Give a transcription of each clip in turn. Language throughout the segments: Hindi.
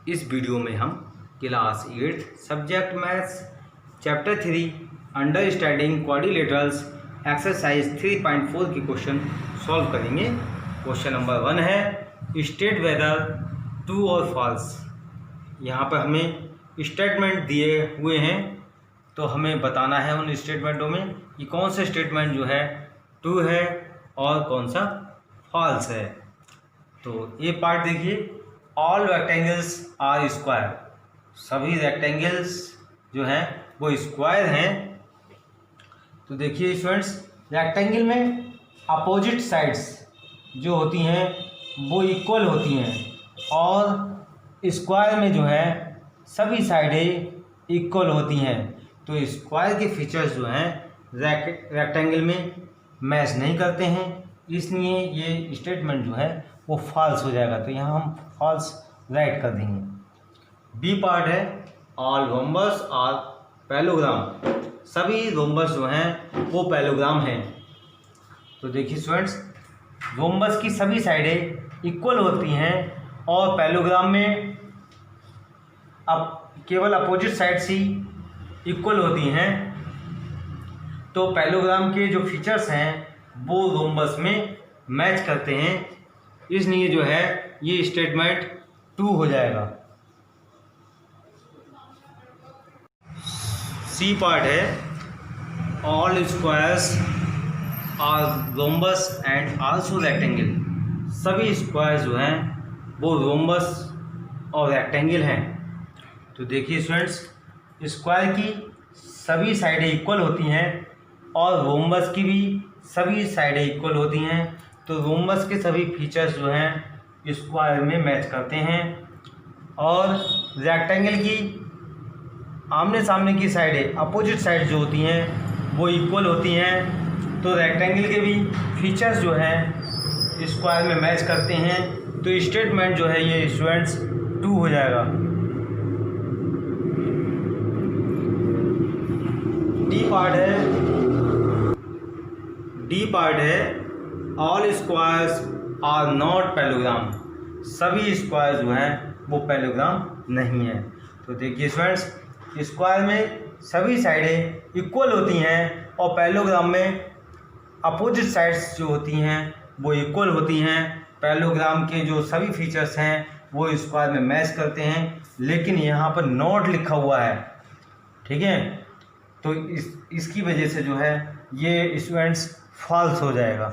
इस वीडियो में हम class 8 subject maths chapter 3 understanding quadrilaterals exercise 3.4 के क्वेश्चन सॉल्व करेंगे। क्वेश्चन नंबर 1 है स्टेट वेदर ट्रू और फॉल्स। यहाँ पर हमें स्टेटमेंट दिए हुए हैं तो हमें बताना है उन स्टेटमेंटों में कि कौन सा स्टेटमेंट जो है ट्रू है और कौन सा फॉल्स है। तो ये पार्ट देखिए, ऑल रेक्टेंगल्स आर स्क्वायर। सभी रेक्टेंगल्स जो हैं वो स्क्वायर हैं। तो देखिए स्टूडेंट्स, रेक्टेंगल में अपोजिट साइड्स जो होती हैं वो इक्वल होती हैं और स्क्वायर में जो है सभी साइडें इक्वल होती हैं। तो स्क्वायर के फीचर्स जो हैं रेक्टेंगल में मैच नहीं करते हैं, इसलिए ये स्टेटमेंट जो है वो फॉल्स हो जाएगा। तो यहाँ हम फॉल्स राइट कर देंगे। बी पार्ट है ऑल रोम्बस आर पैलोग्राम। सभी रोम्बस जो हैं वो पैलोग्राम हैं। तो देखिए स्टूडेंट्स, रोम्बस की सभी साइडें इक्वल होती हैं और पैलोग्राम में अब केवल अपोजिट साइड्स ही इक्वल होती हैं। तो पैलोग्राम के जो फीचर्स हैं वो रोम्बस में मैच करते हैं, इसलिए जो है ये स्टेटमेंट ट्रू हो जाएगा। सी पार्ट है all squares are rhombus and also rectangle. सभी स्क्वायर्स जो हैं वो रोम्बस और रेक्टेंगल हैं। तो देखिए स्टूडेंट्स, स्क्वायर की सभी साइडें इक्वल होती हैं और रोम्बस की भी सभी साइडें इक्वल होती हैं। तो रोम्बस के सभी फीचर्स जो हैं स्क्वायर में मैच करते हैं और रेक्टेंगल की आमने सामने की साइडें अपोजिट साइड जो होती हैं वो इक्वल होती हैं। तो रेक्टेंगल के भी फीचर्स जो हैं स्क्वायर में मैच करते हैं। तो स्टेटमेंट जो है ये स्टूडेंट्स ट्रू हो जाएगा। डी पार्ट है all squares are not parallelogram. सभी स्क्वायर जो हैं वो पैलोग्राम नहीं है। तो देखिए स्टूडेंट्स, स्क्वायर में सभी साइडें इक्वल होती हैं और पैलोग्राम में अपोजिट साइड्स जो होती हैं वो इक्वल होती हैं। पैलोग्राम के जो सभी फीचर्स हैं वो स्क्वायर में मैच करते हैं, लेकिन यहाँ पर नॉट लिखा हुआ है, ठीक है। तो इसकी वजह से जो है ये स्टूडेंट्स फॉल्स हो जाएगा।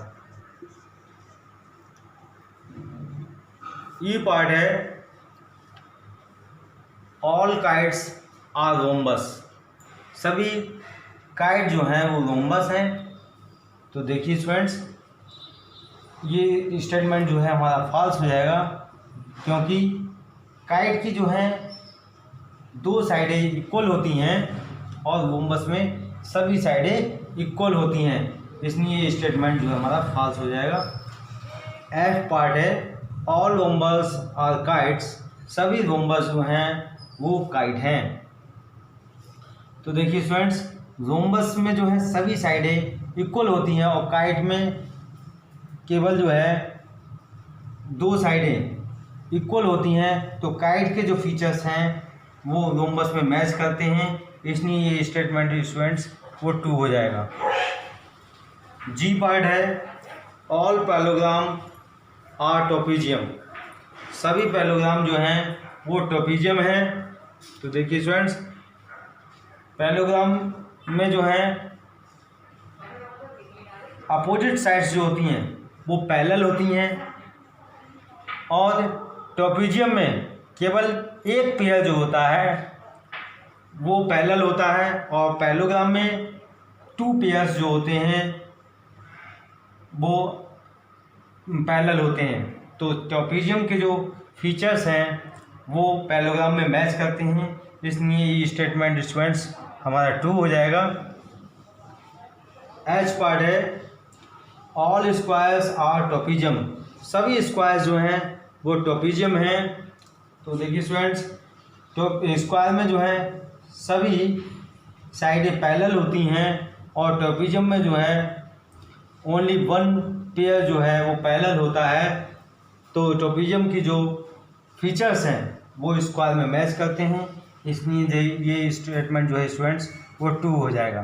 ई पार्ट है ऑल काइट्स आर रोम्बस। सभी काइट जो हैं वो रोम्बस हैं। तो देखिए स्टूडेंट्स, ये स्टेटमेंट जो है हमारा फॉल्स हो जाएगा, क्योंकि काइट की जो है दो साइडें इक्वल होती हैं और रोम्बस में सभी साइडें इक्वल होती हैं, इसलिए ये स्टेटमेंट जो है हमारा फॉल्स हो जाएगा। एफ पार्ट है ऑल रोम्बस आर काइट्स। सभी रोम्बस जो हैं वो काइट हैं। तो देखिए स्टूडेंट्स, रोम्बस में जो है सभी साइडें इक्वल होती हैं और काइट में केवल जो है दो साइडें इक्वल होती हैं। तो काइट के जो फीचर्स हैं वो रोम्बस में मैच करते हैं, इसलिए ये स्टेटमेंट स्टूडेंट्स वो ट्रू हो जाएगा। जी पार्ट है ऑल पैलोग्राम आर ट्रोपीजियम। सभी पैलोग्राम जो हैं वो ट्रोपीजियम हैं। तो देखिए स्टूडेंट्स, पैलोग्राम में जो है अपोजिट साइड्स जो होती हैं वो पैरेलल होती हैं और ट्रोपीजियम में केवल एक पेयर जो होता है वो पैरेलल होता है और पैलोग्राम में टू पेयर्स जो होते हैं वो पैरेलल होते हैं। तो ट्रोपीजियम के जो फीचर्स हैं वो पैलोग्राम में मैच करते हैं, इसलिए ये स्टेटमेंट स्टूडेंट्स हमारा ट्रू हो जाएगा। एच पार्ट है ऑल स्क्वायर्स आर ट्रोपीजियम। सभी स्क्वायर्स जो हैं वो ट्रोपीजियम हैं। तो देखिए स्टूडेंट्स, तो स्क्वायर में जो है सभी साइडें पैरेलल होती हैं और ट्रोपीजियम में जो है ओनली वन पेयर जो है वो पैरेलल होता है। तो ट्रोपीजियम की जो फीचर्स हैं वो स्क्वायर में मैच करते हैं, इसलिए ये स्टेटमेंट जो है स्टूडेंट्स वो ट्रू हो जाएगा।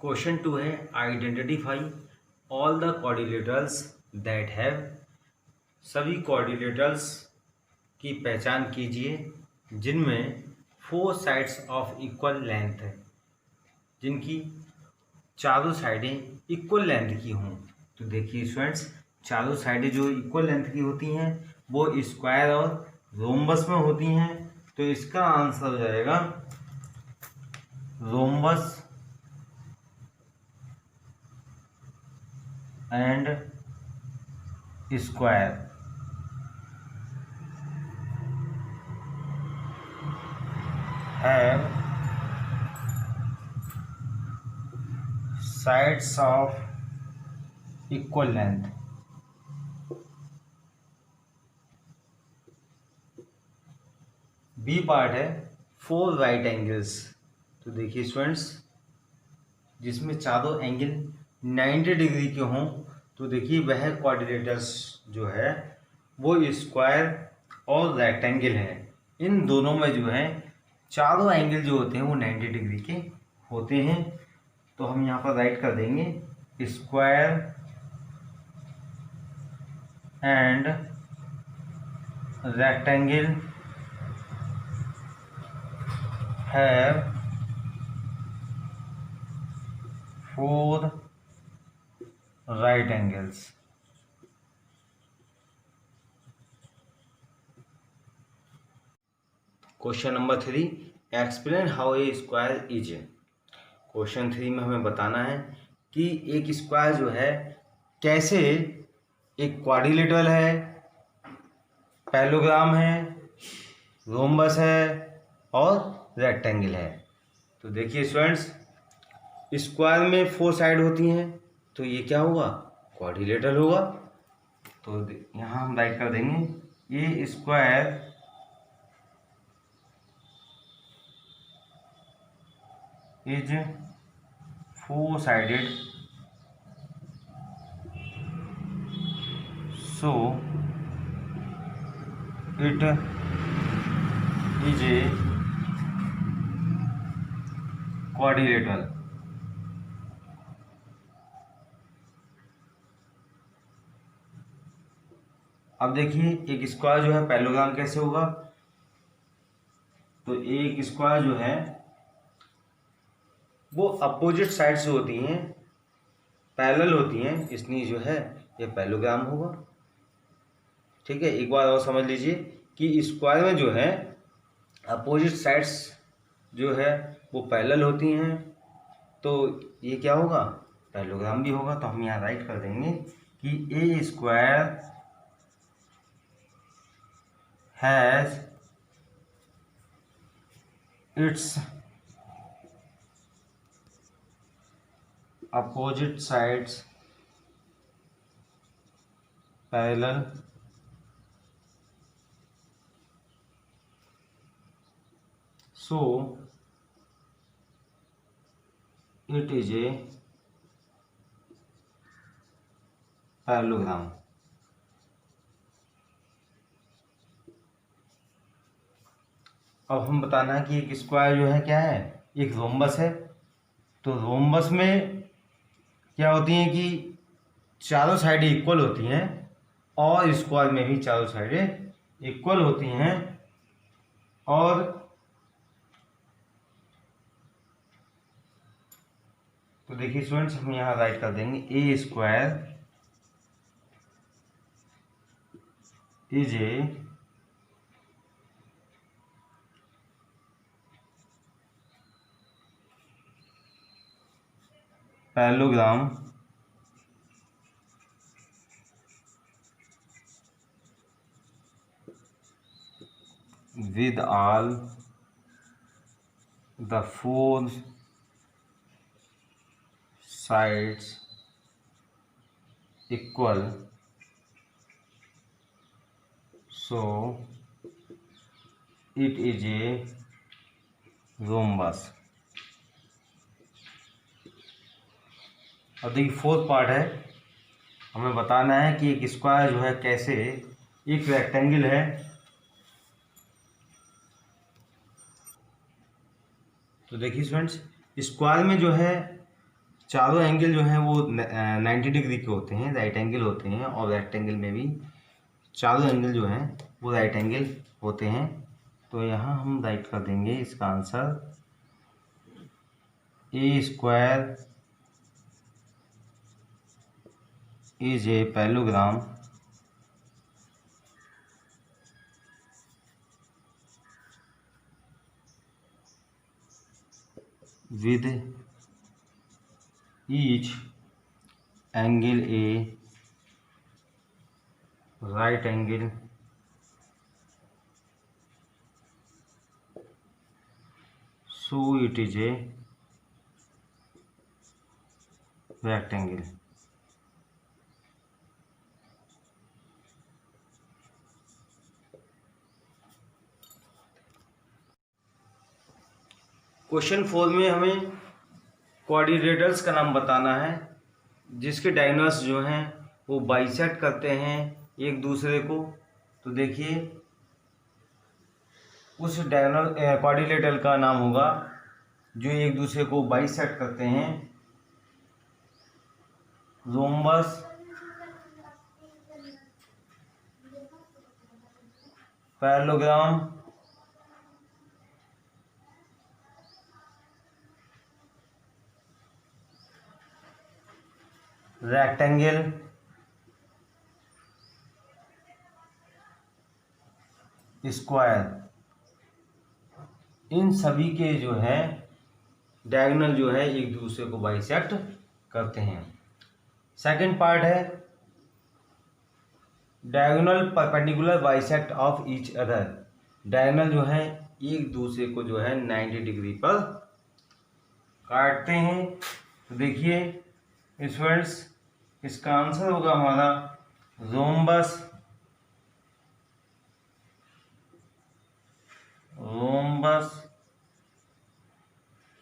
क्वेश्चन 2 है identify all the coordinators that have, सभी कोऑर्डिनेटर्स की पहचान कीजिए जिनमें 4 साइड्स ऑफ इक्वल लेंथ है, जिनकी चारों साइडें इक्वल लेंथ की हों। तो देखिए स्टूडेंट्स, चारों साइडें जो इक्वल लेंथ की होती हैं वो स्क्वायर और रोम्बस में होती हैं। तो इसका आंसर हो जाएगा rhombus and square. Have sides of equal length. B part है 4 राइट एंगल्स। तो देखिए स्टूडेंट्स, जिसमें चारों एंगल 90 डिग्री के हों, तो देखिए वह कोऑर्डिनेटर्स जो है वो स्क्वायर और रेक्टेंगल है। इन दोनों में जो है चारों एंगल जो होते हैं वो 90 डिग्री के होते हैं। तो हम यहाँ पर राइट कर देंगे square and rectangle have 4 right angles. Question number 3, explain how a square is. Question 3 में हमें बताना है कि एक स्क्वायर जो है कैसे एक क्वाड्रिलेटरल है, पैरेललोग्राम है, रोम्बस है और रेक्टेंगल है। तो देखिए स्टूडेंट्स, स्क्वायर में 4 साइड होती हैं, तो ये क्या होगा, क्वाड्रिलेटरल होगा। तो यहाँ हम राइट कर देंगे ये square is 4-sided, so it is a quadrilateral। अब देखिए एक स्क्वायर जो है पैरेललोग्राम कैसे होगा। तो एक स्क्वायर जो है वो अपोजिट साइड्स जो होती हैं पैरेलल होती हैं, इसलिए जो है ये पैरेललोग्राम होगा। ठीक है, एक बार और समझ लीजिए कि स्क्वायर में जो है अपोजिट साइड्स जो है वो पैरेलल होती हैं, तो ये क्या होगा, पैरेललोग्राम भी होगा। तो हम यहाँ राइट कर देंगे कि A square has its opposite sides parallel, so it is a parallelogram। अब हम बताना है कि एक स्क्वायर जो है क्या है, एक रोम्बस है। तो रोम्बस में क्या होती हैं कि चारों साइडें इक्वल होती हैं और स्क्वायर में भी चारों साइडें इक्वल होती हैं। और तो देखिए स्टूडेंट्स, हम यहाँ राइट कर देंगे A square is a parallelogram with all the 4 sides equal, so it is a rhombus। अब देखिए 4th पार्ट है, हमें बताना है कि एक स्क्वायर जो है कैसे, एक रेक्टेंगल है तो देखिए स्टूडेंट्स, स्क्वायर में जो है चारों एंगल जो हैं वो 90 डिग्री के होते हैं, राइट एंगल होते हैं, और रेक्टेंगल में भी चारों एंगल जो हैं वो राइट एंगल होते हैं। तो यहाँ हम राइट कर देंगे इसका answer A square is a parallelogram with each angle a right angle so it is a rectangle। Question 4 में हमें क्वाड्रिलेटरल्स का नाम बताना है जिसके डायगोनल्स जो हैं वो बाइसेक्ट करते हैं एक दूसरे को। तो देखिए उस डायगोनल क्वाड्रिलेटरल का नाम होगा जो एक दूसरे को बाइसेक्ट करते हैं, रोम्बस, पैरेललोग्राम, रेक्टेंगल, स्क्वायर, इन सभी के जो है डायगोनल जो है एक दूसरे को बाइसेक्ट करते हैं। सेकंड पार्ट है diagonal perpendicular bisect of each other. Diagonal जो है एक दूसरे को जो है 90 डिग्री पर काटते हैं। तो देखिए स्टूडेंट्स, इसका आंसर होगा हमारा रोम्बस,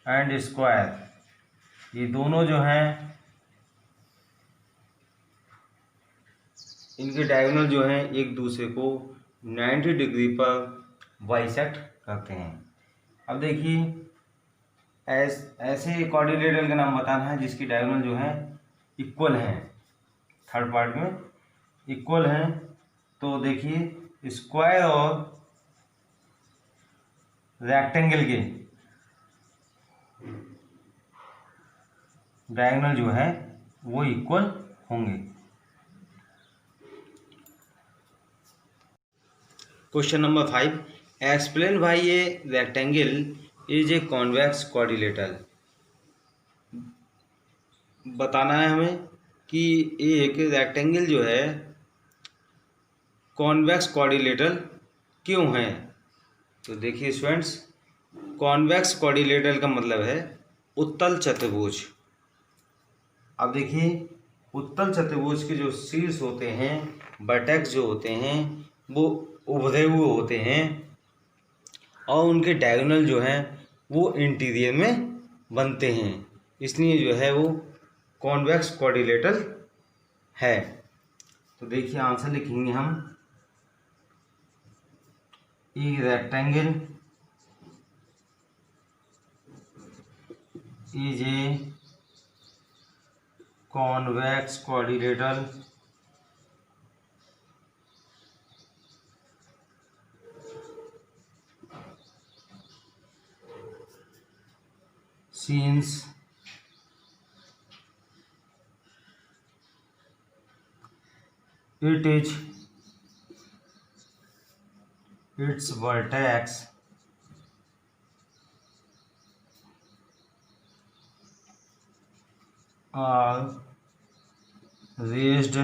एंड स्क्वायर। ये दोनों जो हैं इनके डायगोनल जो हैं एक दूसरे को 90 डिग्री पर बाइसेक्ट करते हैं। अब देखिए ऐसे क्वाड्रिलेटरल का नाम बताना है जिसकी डायगोनल जो है इक्वल हैं, थर्ड पार्ट में इक्वल हैं। तो देखिए स्क्वायर और रेक्टेंगल के डायगोनल जो है वो इक्वल होंगे। Question number 5, explain why a rectangle is a convex quadrilateral. बताना है हमें कि एक रेक्टेंगल जो है कॉन्वेक्स क्वाड्रिलेटरल क्यों है। तो देखिए स्टूडेंट्स, कॉन्वेक्स क्वाड्रिलेटरल का मतलब है उत्तल चतुर्भुज। अब देखिए उत्तल चतुर्भुज के जो शीर्ष होते हैं, वर्टेक्स जो होते हैं वो उभरे हुए होते हैं और उनके डायगोनल जो हैं वो इंटीरियर में बनते हैं, इसलिए जो है वो कॉन्वेक्स क्वाड्रिलेटरल है। तो देखिए आंसर लिखेंगे हम, a rectangle is a convex quadrilateral since its vertex are raised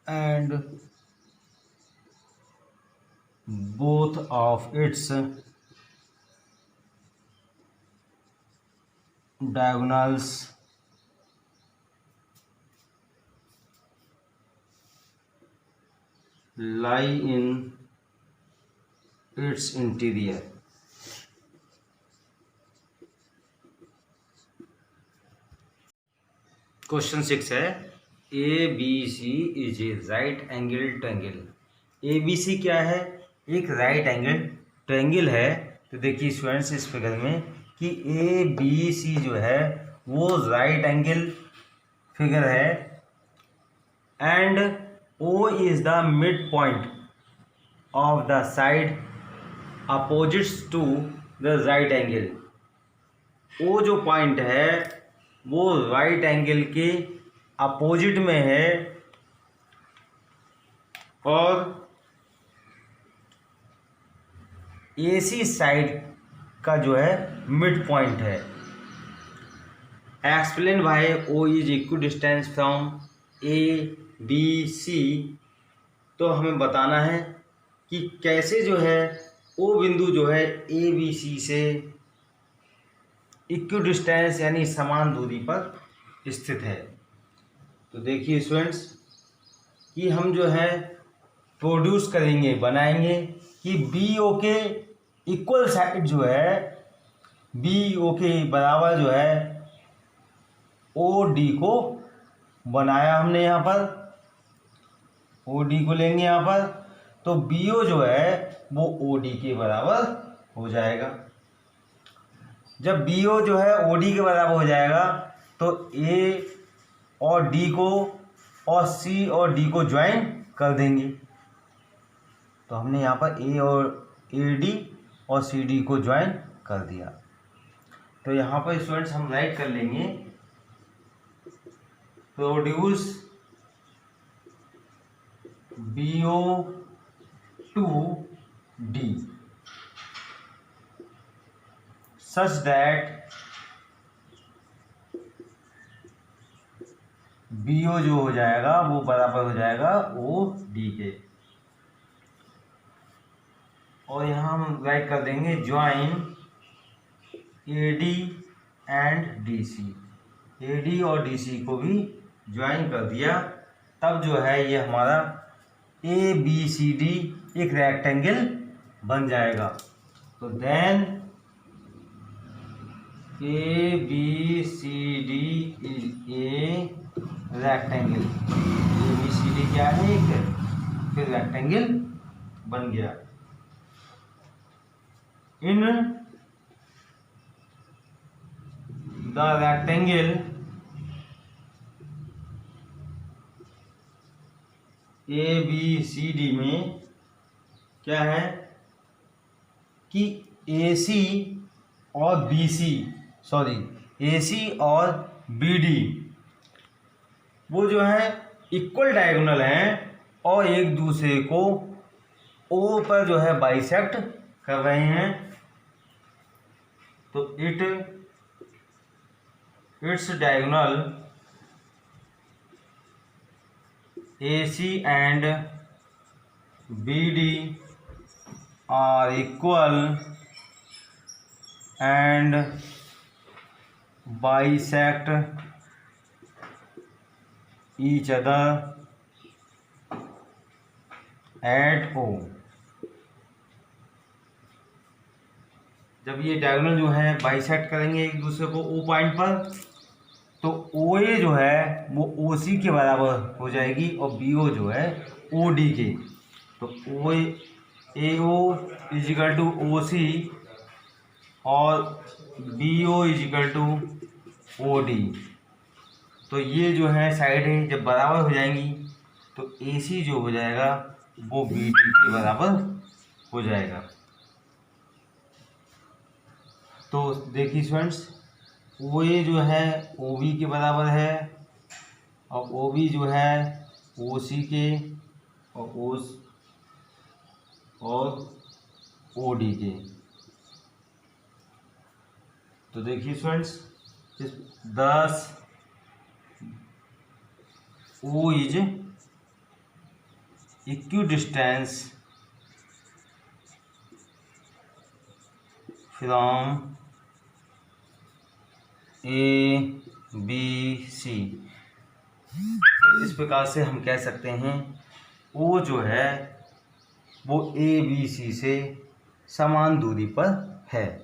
and both of its diagonals lie in its interior। Question 6 है, A B C is a right angle triangle. A B C क्या है, एक राइट एंगल ट्रायंगल है। तो देखिए स्टूडेंट्स इस फिगर में कि ए बी सी जो है वो राइट एंगल फिगर है and O is the mid point of the side opposites to the right angle. O जो पॉइंट है वो राइट एंगल के अपोजिट में है और एसी साइड का जो है मिड पॉइंट है। Explain why O is equal distance from A B C. तो हमें बताना है कि कैसे जो है ओ बिंदु जो है ए बी सी से इक्वल डिस्टेंस यानी समान दूरी पर स्थित है। तो देखिए स्टूडेंट्स कि हम जो है प्रोड्यूस करेंगे, बनाएंगे कि बी ओ के इक्वल साइड जो है बी ओ के बराबर जो है ओ डी को बनाया हमने यहाँ पर, ओ डी को लेंगे यहाँ पर, तो बी ओ जो है वो ओ डी के बराबर हो जाएगा। जब बी ओ जो है ओ डी के बराबर हो जाएगा तो ए और डी को और सी और डी को ज्वाइन कर देंगे। तो हमने यहाँ पर ए और ए डी और सी डी को ज्वाइन कर दिया। तो यहाँ पर स्टूडेंट्स हम राइट कर लेंगे produce B O to D such that B O जो हो जाएगा वो बराबर हो जाएगा ओ डी के। और यहाँ हम राइट कर देंगे join A D and D C. A D और डी सी को भी ज्वाइन कर दिया, तब जो है ये हमारा ए बी सी डी एक रेक्टेंगल बन जाएगा। तो then A B C D is a rectangle. A B C D क्या है, एक फिर रेक्टेंगल बन गया। In the rectangle A B C D में क्या है कि ए सी और बी सी ए सी और बी डी वो जो है इक्वल डायगोनल हैं और एक दूसरे को ओ पर जो है बाइसेक्ट कर रहे हैं। तो it's diagonal A C and B D are equal and bisect each other at O. जब ये डायगोनल जो है बाइसेक्ट करेंगे एक दूसरे को ओ पॉइंट पर, तो ओ ए जो है वो ओ सी के बराबर हो जाएगी और बी ओ जो है ओ डी के। तो ओ ए ओ इजिकल टू ओ सी और B O is equal to O D. तो ये जो है साइड है जब बराबर हो जाएंगी तो ए सी जो हो जाएगा वो बी डी के बराबर हो जाएगा। तो देखिए स्टूडेंट्स ओ ए जो है ओ बी के बराबर है और ओ बी जो है ओ सी के और ओ डी के। तो देखिए students 10 O is equidistance from A B C. इस प्रकार से हम कह सकते हैं ओ जो है वो ए बी सी से समान दूरी पर है।